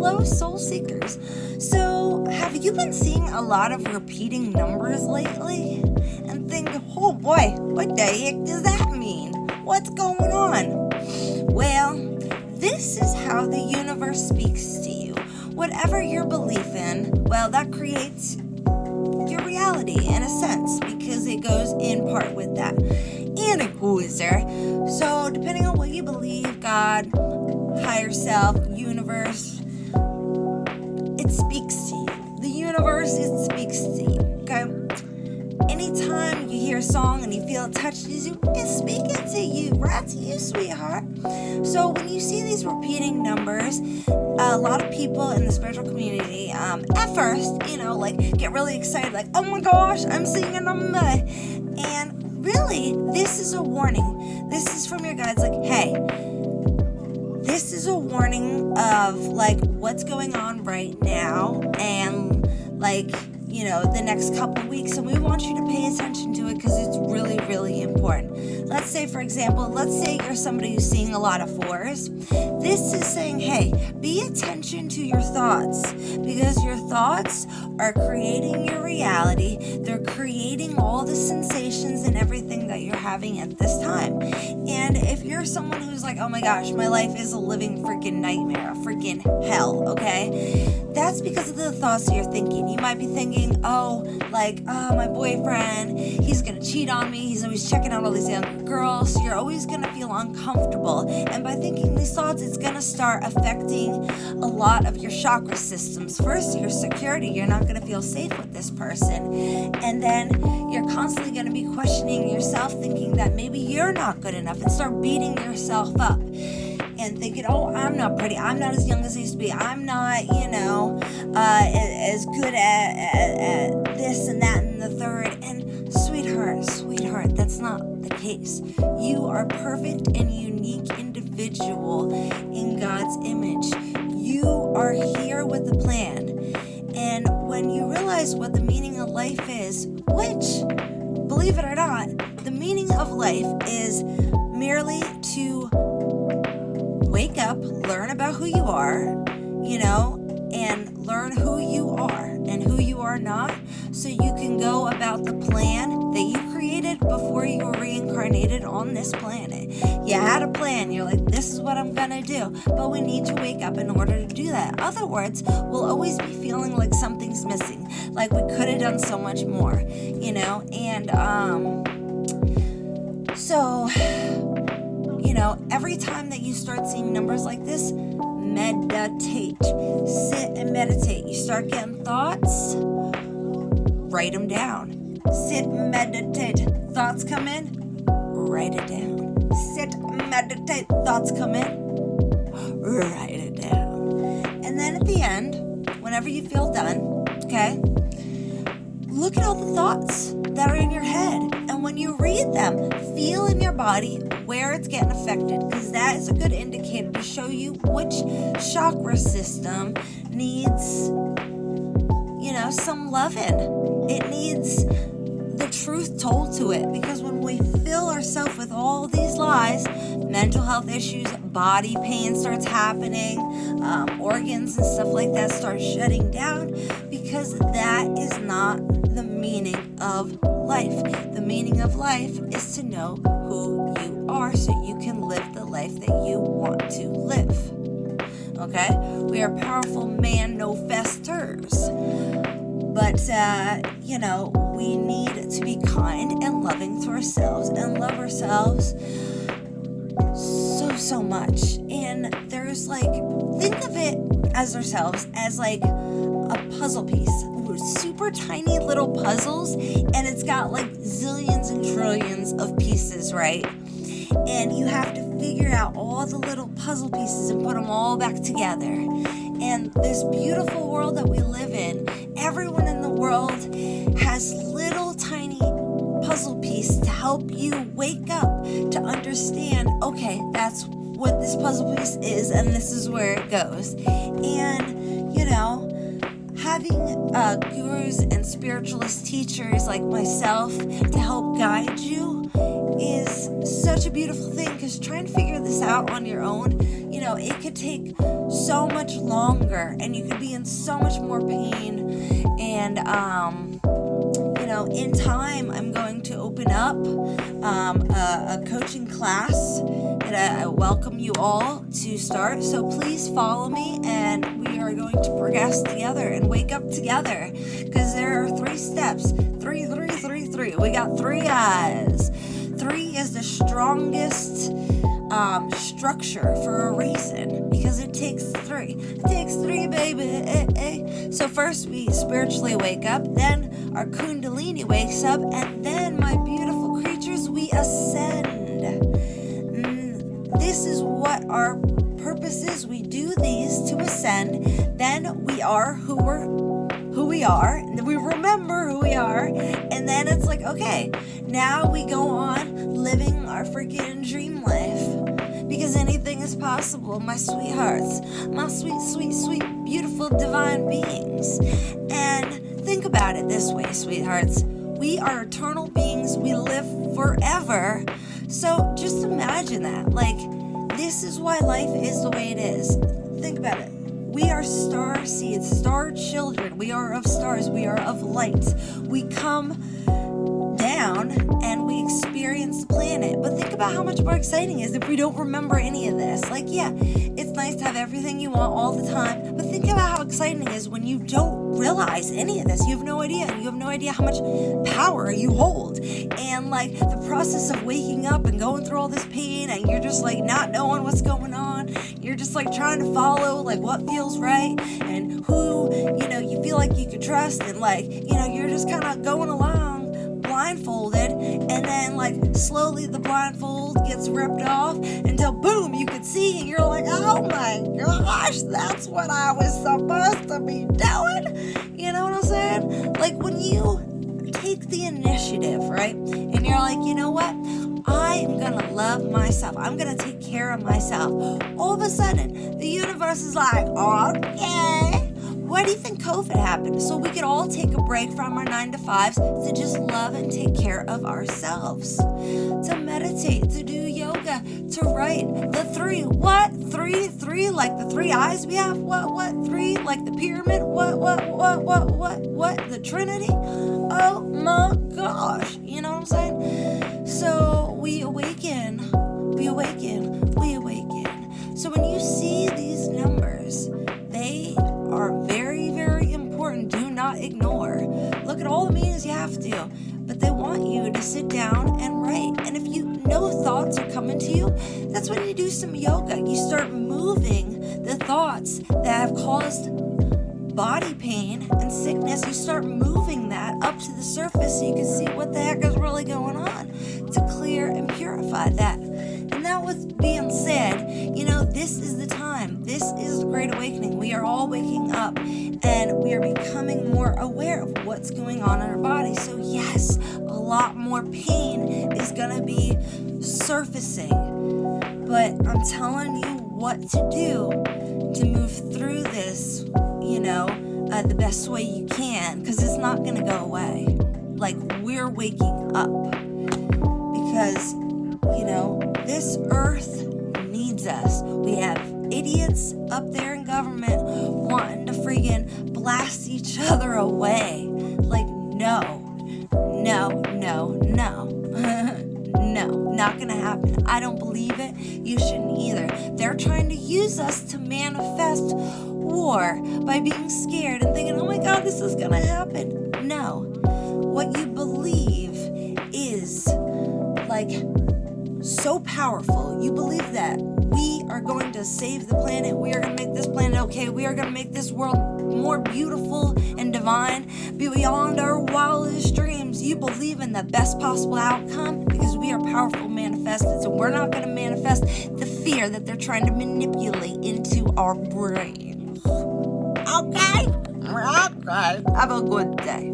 hello, soul seekers. So, have you been seeing a lot of repeating numbers lately? And think, oh boy, what the heck does that mean? What's going on? Well, this is how the universe speaks to you. Whatever your belief in, well, that creates your reality in a sense because it goes in part with that. And it goes there. So, depending on what you believe, God, higher self, universe, it speaks to you. The universe, it speaks to you, okay? Anytime you hear a song and you feel it touches you, it's speaking to you, right to you, sweetheart. So when you see these repeating numbers, a lot of people in the spiritual community, at first, get really excited, like, oh my gosh, I'm seeing a number. And really, this is a warning. This is from your guides, like, hey, this is a warning of, what's going on right now and, the next couple weeks. And we want you to pay attention to it because it's really, really important. Let's say, for example, you're somebody who's seeing a lot of 4s. This is saying, hey, be attention to your thoughts because your thoughts are creating your reality. They're creating all the sensations and everything that you're having at this time. And if you're someone who's like, oh my gosh, my life is a living freaking nightmare, a freaking hell, okay? That's because of the thoughts that you're thinking. You might be thinking, my boyfriend, he's going to cheat on me. He's always checking out all these young girls. So you're always going to feel uncomfortable. And by thinking these thoughts, it's going to start affecting a lot of your chakra systems. First, your security. You're not going to feel safe with this person. And then you're constantly going to be questioning yourself, thinking that maybe you're not good enough and start beating yourself up. And thinking, oh, I'm not pretty, I'm not as young as I used to be, I'm not, as good at this and that and the third. And sweetheart, that's not the case. You are perfect and unique individual in God's image. You are here with a plan. And when you realize what the meaning of life is, which, believe it or not, the meaning of life is merely to wake up, learn about who you are, and learn who you are and who you are not, so you can go about the plan that you created before you were reincarnated on this planet. You had a plan. You're like, this is what I'm going to do. But we need to wake up in order to do that. In other words, we'll always be feeling like something's missing, like we could have done so much more, and so... every time that you start seeing numbers like this, meditate. Sit and meditate. You start getting thoughts, write them down. Sit, meditate. Thoughts come in, write it down. Sit, meditate. Thoughts come in, write it down. And then at the end, whenever you feel done, okay, look at all the thoughts that are in your head. And when you read them, feel in your body where it's getting affected, because that is a good indicator to show you which chakra system needs, some loving. It needs the truth told to it, because when we fill ourselves with all these lies, mental health issues, body pain starts happening, organs and stuff like that start shutting down, because that is not the meaning of life. The meaning of life is to know who you are so you can live the life that you want to live. Okay? We are powerful manifestors. But, we need to be kind and loving to ourselves and love ourselves so much. And there's think of it as ourselves as a puzzle piece. Super tiny little puzzles, and it's got zillions and trillions of pieces, right? And you have to figure out all the little puzzle pieces and put them all back together. And this beautiful world that we live in, everyone in the world has little tiny puzzle pieces to help you wake up to understand, okay, that's what this puzzle piece is, and this is where it goes. And, having gurus and spiritualist teachers like myself to help guide you is such a beautiful thing, because trying to figure this out on your own, it could take so much longer, and you could be in so much more pain. And in time, I'm going to open up a coaching class that I welcome you all to start. So please follow me, and we are going to progress together and wake up together, because there are 3 steps. 3. We got 3 eyes. 3 is the strongest structure for a reason, because it takes 3. It takes 3, baby. So first we spiritually wake up, then our kundalini wakes up, and then, my beautiful creatures, we ascend. This is what our purpose is. We do these to ascend. Then we are who we are. We remember who we are, and then it's like, okay, now we go on living our freaking dream life, because anything is possible, my sweethearts, my sweet, beautiful divine beings. And think about it this way, sweethearts. We are eternal beings. We live forever. So just imagine that. Like, this is why life is the way it is. Think about it. We are star seeds, star children. We are of stars. We are of light. We come down and we experience the planet. But think about how much more exciting it is if we don't remember any of this. Like, yeah, it's nice to have everything you want all the time, but think about how exciting it is when you don't realize any of this. You have no idea. You have no idea how much power you hold. And like the process of waking up and going through all this pain, and you're just like not knowing what's going on. You're just like trying to follow like what feels right and who, you feel like you could trust, and like, you're just kind of going along blindfolded, and then like slowly the blindfold gets ripped off until boom, you could see, and you're like, oh my gosh, that's what I was supposed to be doing. You know what I'm saying? Like when you take the initiative, right? And you're like, you know what? I am gonna love myself. I'm gonna take care of myself. All of a sudden, the universe is like, okay. Why do you think COVID happened? So we could all take a break from our 9 to 5s to just love and take care of ourselves. To meditate, to do yoga, to write. The 3. What? 3? Like the 3 eyes we have? What? 3? Like the pyramid? What? The Trinity? Oh my gosh. You know what I'm saying? So we awaken. So when you see these numbers, they are very, very important. Do not ignore. Look at all the meetings you have to, but they want you to sit down and write. And if thoughts are coming to you, that's when you do some yoga. You start moving the thoughts that have caused body pain and sickness. You start moving that up to the surface so you can see what the heck is really going on to clear and purify that. And that with being said, this is the time. This is the Great Awakening. We are all waking up and we are becoming more aware of what's going on in our body. So yes, a lot more pain is going to be surfacing. But I'm telling you what to do to move through this, the best way you can, because it's not going to go away. Like, we're waking up because, this earth needs us. We have idiots up there in government wanting to friggin' blast each other away. Like, no, not gonna happen. I don't believe it. You shouldn't either. They're trying to use us to manifest war by being scared and thinking, oh my God, this is gonna happen. No. What you believe is so powerful. You believe that we are going to save the planet. We are going to make this planet okay. We are going to make this world more beautiful and divine, beyond our wildest dreams. You believe in the best possible outcome because we are powerful manifestors, and we're not going to manifest the fear that they're trying to manipulate into our brains. Okay? Have a good day.